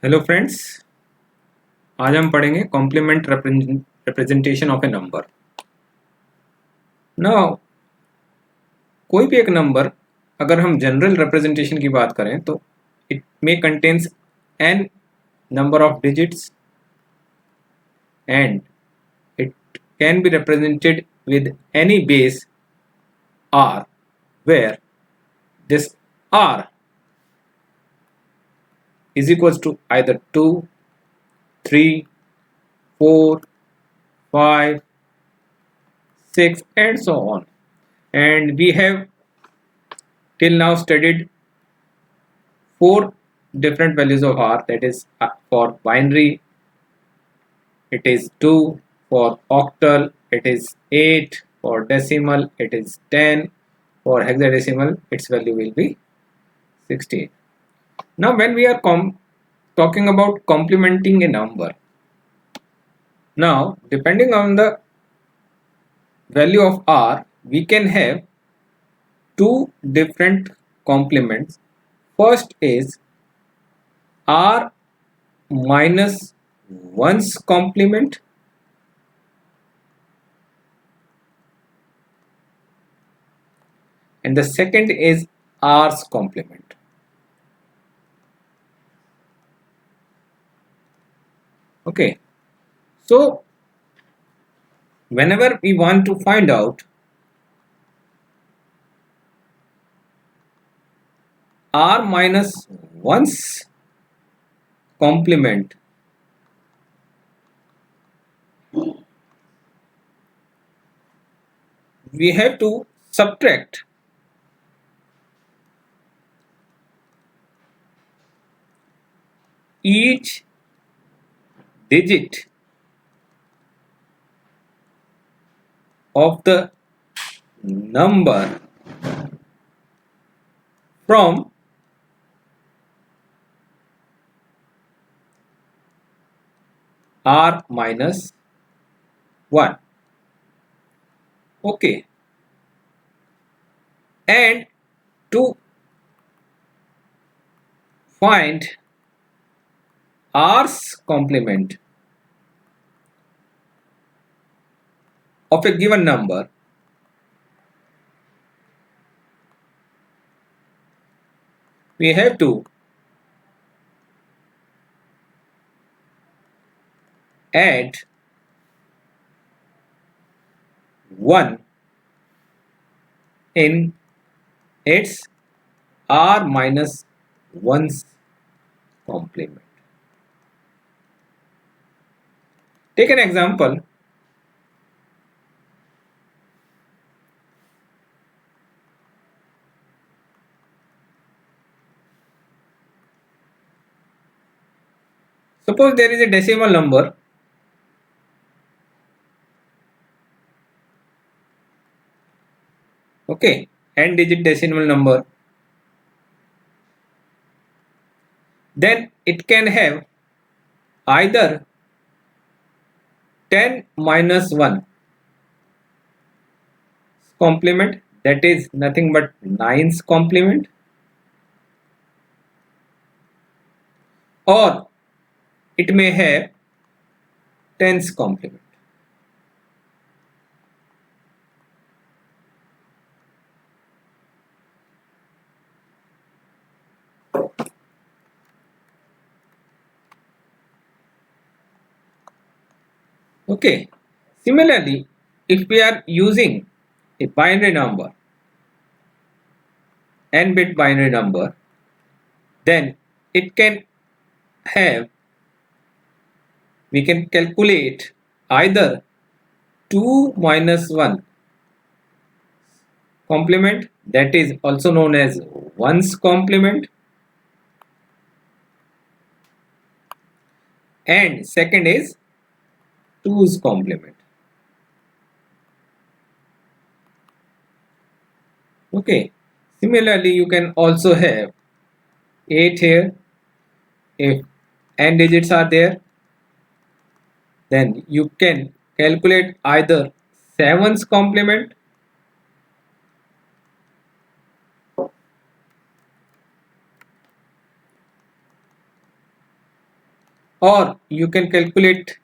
Hello friends. आज हम पढ़ेंगे complement representation of a number. Now कोई भी एक नंबर अगर हम जनरल रिप्रेजेंटेशन की बात करें तो it may contains n number of digits and it can be represented with any base r, where this r is equals to either 2, 3, 4, 5, 6 and so on. And we have till now studied four different values of r, that is for binary it is 2, for octal it is 8, for decimal it is 10, for hexadecimal its value will be 16. Now when we are talking about complementing a number, now depending on the value of r we can have two different complements. First is r minus 1's complement, and the second is r's complement. Okay, so whenever we want to find out r minus 1's complement, we have to subtract each digit of the number from r minus 1. Okay, and to find r's complement of a given number, we have to add 1 in its r minus 1's complement. Take an example. Suppose there is a decimal number okay, n digit decimal number, then it can have either 10 minus 1 complement, that is nothing but 9's complement, or it may have 10's complement. Okay, similarly, if we are using a binary number, n bit binary number, then it can have, we can calculate either 2 minus 1 complement, that is also known as 1's complement, and second is 2's complement. Okay, similarly you can also have 8 here. If n digits are there, then you can calculate either 7's complement or you can calculate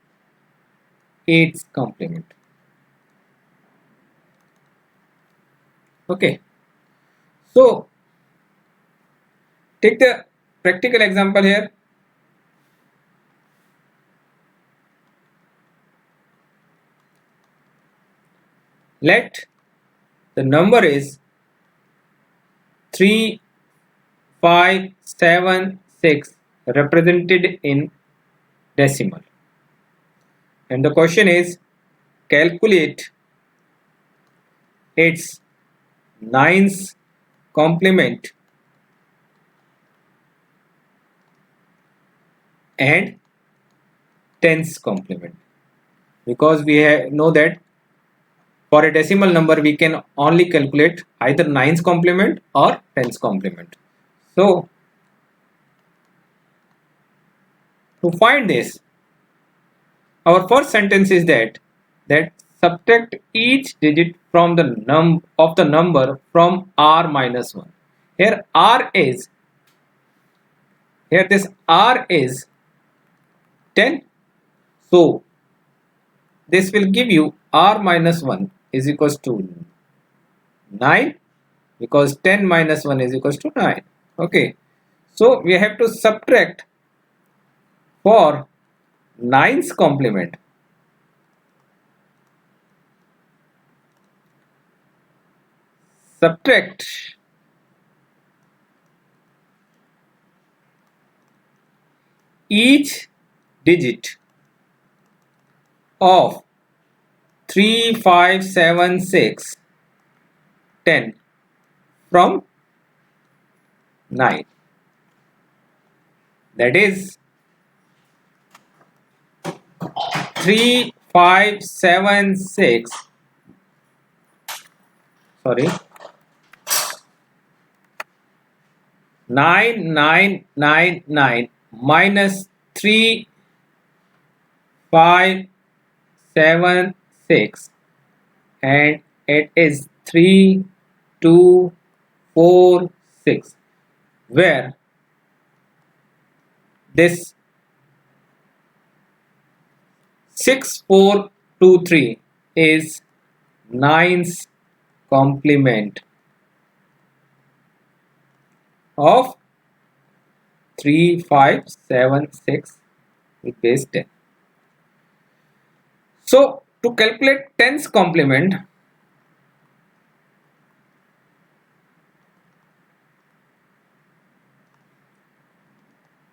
its complement. Okay, so take the practical example here. Let the number is 3576 represented in decimal, and the question is calculate its nines complement and tens complement, because we know that for a decimal number we can only calculate either nines complement or tens complement. So to find this, our first sentence is that subtract each digit from the number from r minus 1. Here r is here this r is 10. So this will give you r minus 1 is equals to 9, because 10 minus 1 is equals to 9. Okay, so we have to subtract for 9's complement. Subtract each digit of 3, 5, 7, 6, 10 from 9. That is 3, 5, 7, 6. Sorry. 9999 minus 3, 5, 7, 6, and it is 3, 2, 4, 6, where this 6423 is 9's complement of 3, 5, 7, 6 with base 10. So to calculate tens complement,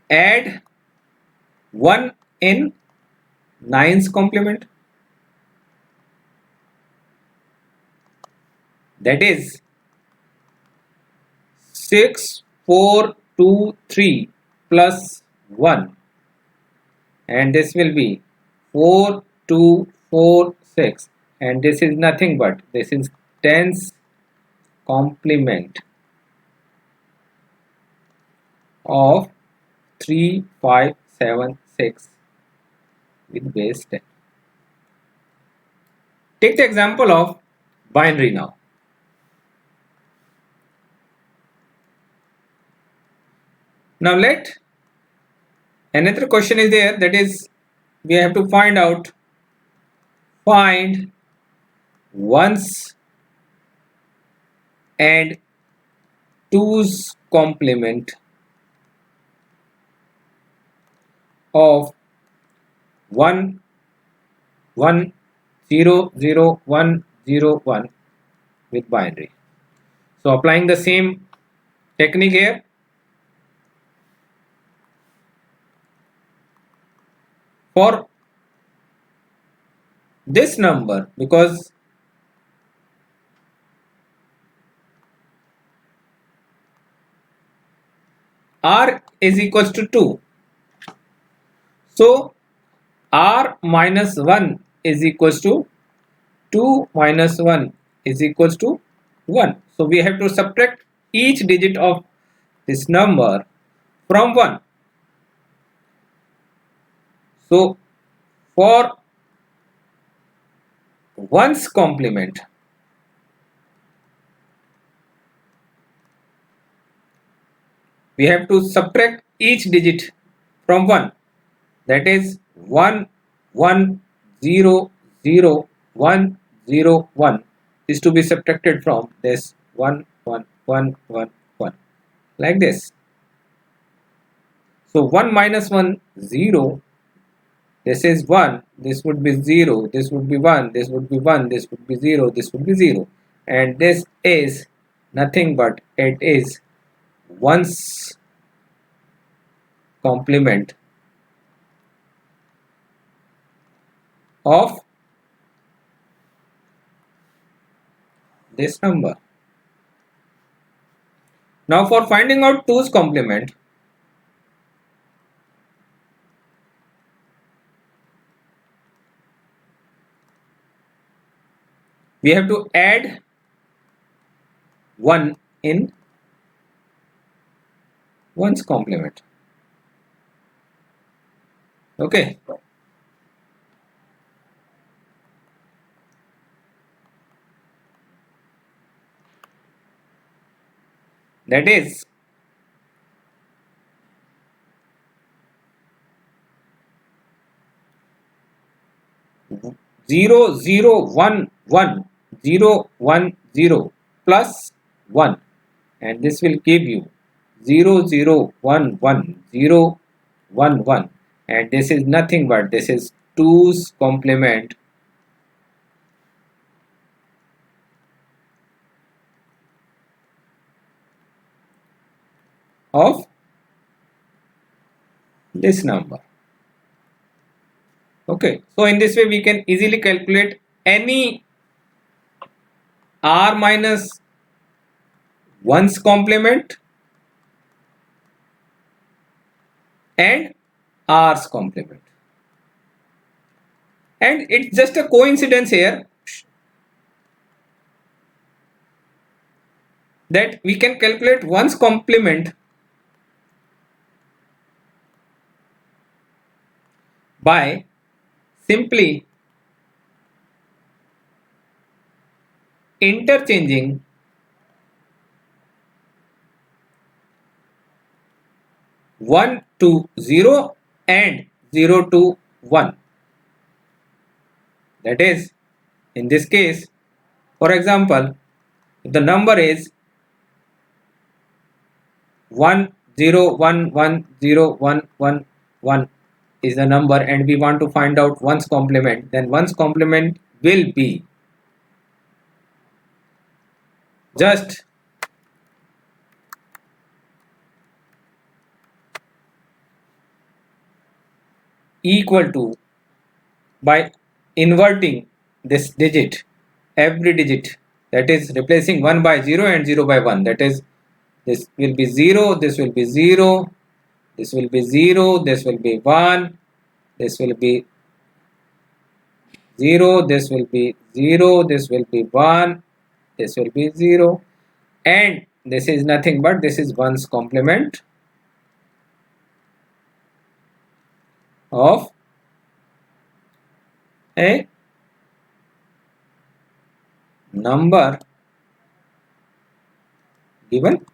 add 1 in 9's complement, that is 6423 plus 1, and this will be 4246, and this is nothing but this is tens complement of 3, 5, 7, 6 with base 10. Take the example of binary now. Now let another question is there, that is we have to find ones and twos complement of 1 1 0 0 1 0 1 with binary. So applying the same technique here, for this number, because r is equals to 2, so r minus 1 is equals to 2 minus 1 is equals to 1. So we have to subtract each digit of this number from 1. So for one's complement, we have to subtract each digit from 1, that is 1 1 0 0 1 0 1 is to be subtracted from this 1 1 1 1 1 like this. So 1 minus 1 0, this is 1, this would be 0, this would be 1, this would be 1, this would be 0, this would be 0, and this is nothing but it is 1's complement of this number. Now for finding out 2's complement, we have to add 1 in 1's complement. Okay. That is 0 0 1 1 0 1 0 plus 1, and this will give you 0 0 1 1 0 1 1, and this is nothing but this is 2's complement of this number. Okay, so in this way we can easily calculate any r minus 1's complement and r's complement, and it's just a coincidence here that we can calculate 1's complement by simply interchanging 1 to 0 and 0 to 1. That is, in this case, for example, if the number is 1 0 1 1 0 1 1 1 is the number, and we want to find out 1's complement, then 1's complement will be just equal to, by inverting this digit, every digit, that is replacing 1 by 0 and 0 by 1, that is this will be 0, this will be 0, this will be 0, this will be 1, this will be 0, this will be 0, this will be 1, this will be 0, and this is nothing but this is 1's complement of a number given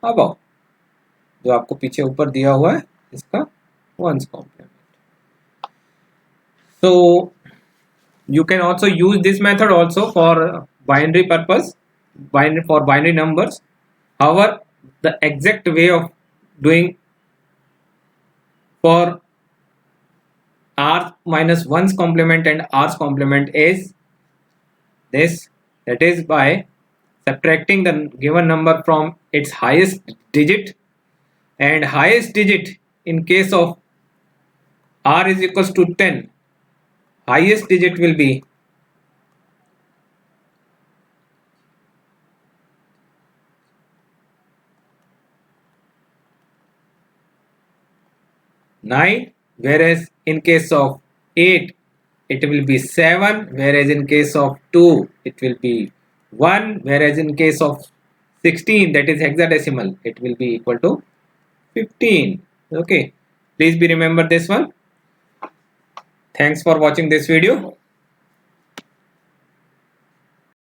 above, जो आपको पीछे ऊपर दिया हुआ है इसका 1's complement. So you can also use this method also for binary purpose, for binary numbers. However, the exact way of doing for r minus 1's complement and r's complement is this, that is by subtracting the given number from its highest digit, and highest digit in case of r is equals to 10, highest digit will be 9, whereas in case of 8 it will be 7, whereas in case of 2 it will be 1, whereas in case of 16, that is hexadecimal, it will be equal to 15. Okay, please be remember this one. Thanks for watching this video.